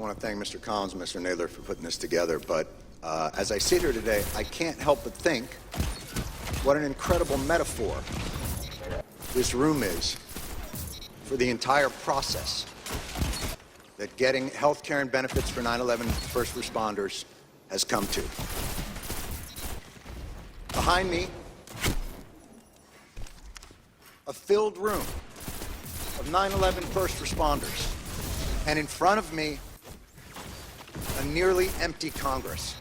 want to thank Mr. Collins and Mr. Naylor for putting this together, but as I sit here today, I can't help but think what an incredible metaphor this room is for the entire process that getting health care and benefits for 9/11 first responders has come to. Behind me, a filled room of 9/11 first responders, and in front of me, a nearly empty Congress.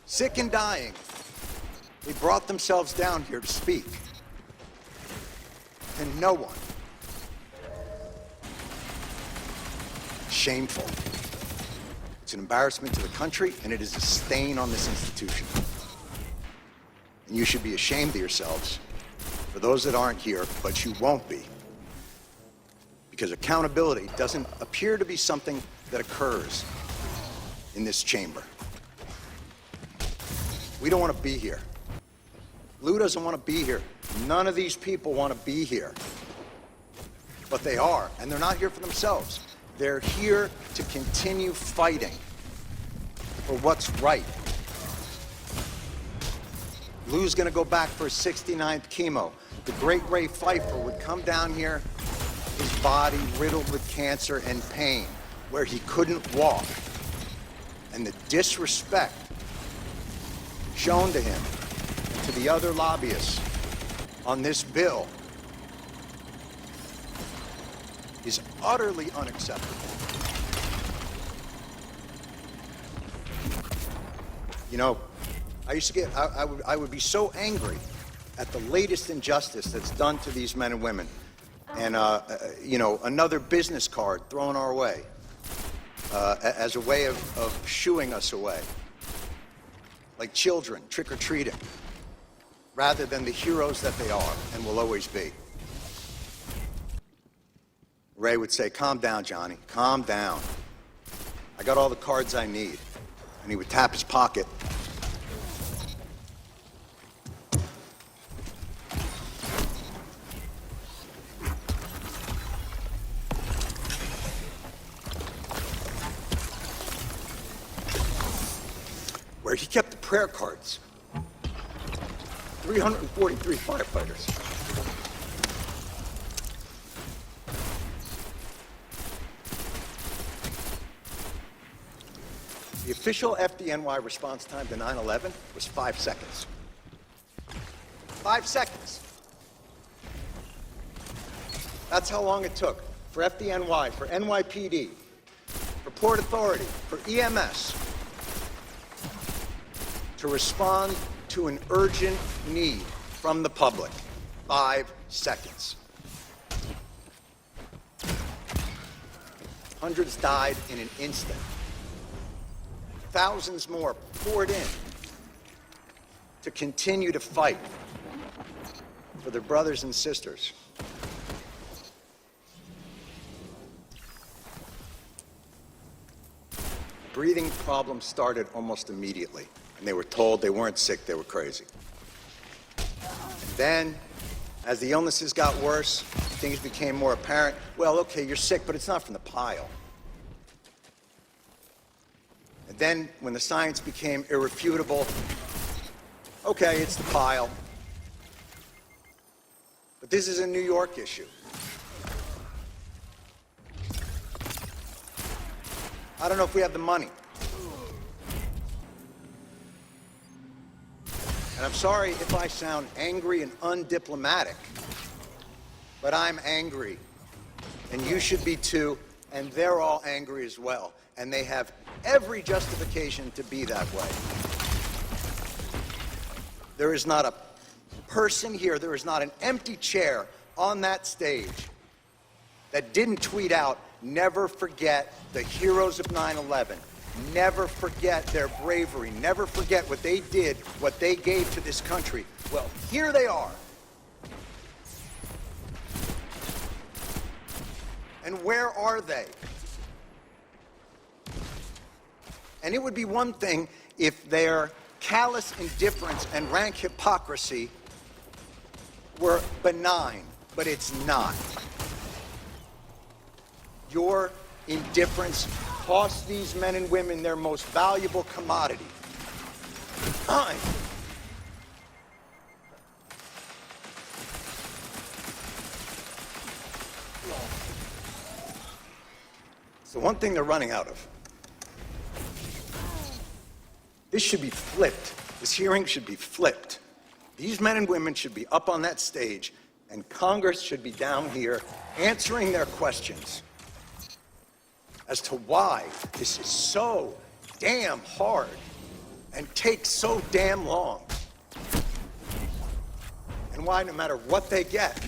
Sick and dying, they brought themselves down here to speak, and no one. Shameful. It's an embarrassment to the country, and it is a stain on this institution. And you should be ashamed of yourselves for those that aren't here, but you won't be. Because accountability doesn't appear to be something that occurs in this chamber. We don't want to be here. Lou doesn't want to be here. None of these people want to be here. But they are, and they're not here for themselves. They're here to continue fighting for what's right. Lou's going to go back for his 69th chemo. The great Ray Pfeiffer would come down here, his body riddled with cancer and pain, where he couldn't walk. And the disrespect shown to him and to the other lobbyists on this bill is utterly unacceptable. You know, I used to get, I would be so angry at the latest injustice that's done to these men and women. And, you know, another business card thrown our way as a way of shooing us away. Like children trick-or-treating, rather than the heroes that they are and will always be. Ray would say, "Calm down, Johnny, calm down. I got all the cards I need." And he would tap his pocket. Where he kept the prayer cards. 343 firefighters. The official FDNY response time to 9/11 was 5 seconds. 5 seconds. That's how long it took for FDNY, for NYPD, for Port Authority, for EMS to respond to an urgent need from the public. 5 seconds. Hundreds died in an instant. Thousands more poured in to continue to fight for their brothers and sisters. Breathing problems started almost immediately, and they were told they weren't sick, they were crazy. And then, as the illnesses got worse, things became more apparent. Well, okay, you're sick, but it's not from the pile. And then, when the science became irrefutable, okay, it's the pile. But this is a New York issue. I don't know if we have the money. And I'm sorry if I sound angry and undiplomatic, but I'm angry. And you should be too, and they're all angry as well. And they have every justification to be that way. There is not a person here, there is not an empty chair on that stage that didn't tweet out, "Never forget the heroes of 9/11. Never forget their bravery. Never forget what they did, what they gave to this country." Well, here they are. And where are they? And it would be one thing if their callous indifference and rank hypocrisy were benign, but it's not. Your indifference cost these men and women their most valuable commodity, time. It's the one thing they're running out of. This should be flipped. This hearing should be flipped. These men and women should be up on that stage, and Congress should be down here answering their questions as to why this is so damn hard and takes so damn long. And why, no matter what they get,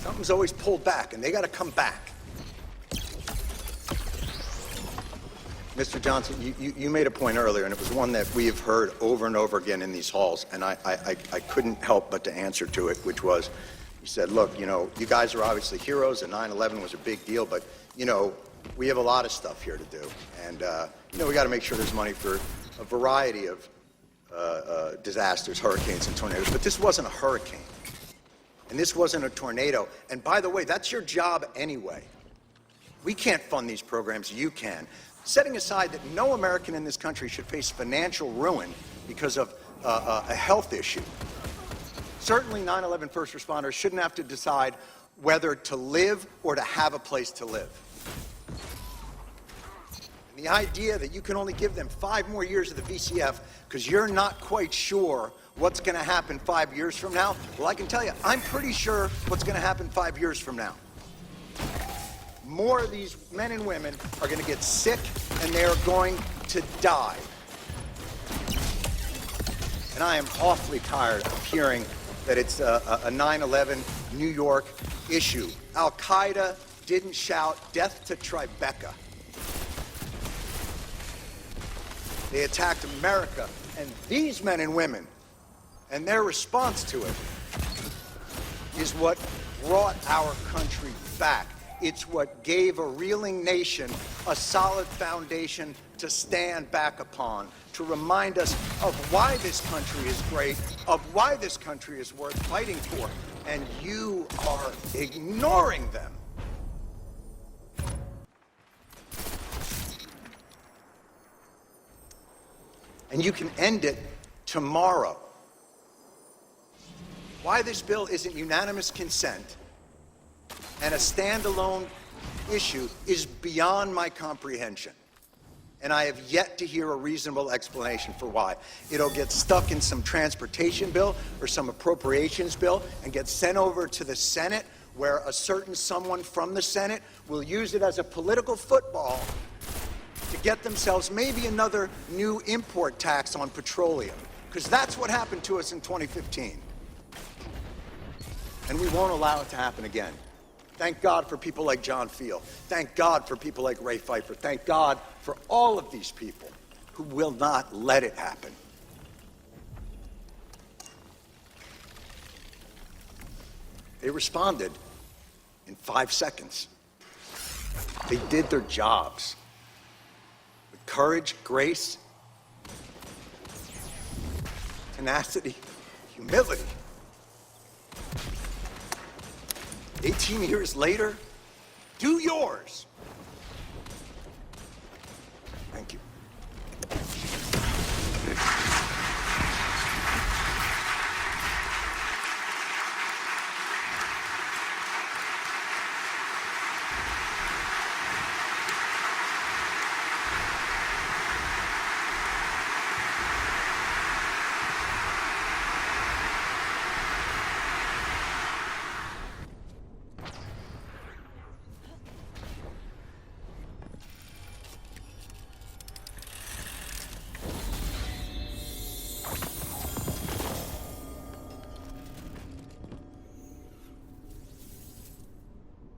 something's always pulled back, and they got to come back. Mr. Johnson, you made a point earlier, and it was one that we have heard over and over again in these halls, and I couldn't help but to answer to it, which was, you said, look, you know, you guys are obviously heroes, and 9/11 was a big deal, but, you know, we have a lot of stuff here to do, and, you know, we got to make sure there's money for a variety of disasters, hurricanes and tornadoes, but this wasn't a hurricane, and this wasn't a tornado, and by the way, that's your job anyway. We can't fund these programs, you can. Setting aside that no American in this country should face financial ruin because of a health issue. Certainly 9/11 first responders shouldn't have to decide whether to live or to have a place to live. And the idea that you can only give them 5 more years of the VCF because you're not quite sure what's going to happen 5 years from now, well, I can tell you, I'm pretty sure what's going to happen 5 years from now. More of these men and women are going to get sick, and they are going to die. And I am awfully tired of hearing that it's a 9/11 New York issue. Al-Qaeda didn't shout death to Tribeca. They attacked America and these men and women, and their response to it is what brought our country back. It's what gave a reeling nation a solid foundation to stand back upon, to remind us of why this country is great, of why this country is worth fighting for, and you are ignoring them. And you can end it tomorrow. Why this bill isn't unanimous consent and a standalone issue is beyond my comprehension. And I have yet to hear a reasonable explanation for why. It'll get stuck in some transportation bill or some appropriations bill and get sent over to the Senate, where a certain someone from the Senate will use it as a political football to get themselves maybe another new import tax on petroleum. Because that's what happened to us in 2015. And we won't allow it to happen again. Thank God for people like John Field. Thank God for people like Ray Pfeiffer. Thank God for all of these people who will not let it happen. They responded in 5 seconds. They did their jobs with courage, grace, tenacity, humility. 18 years later, do yours.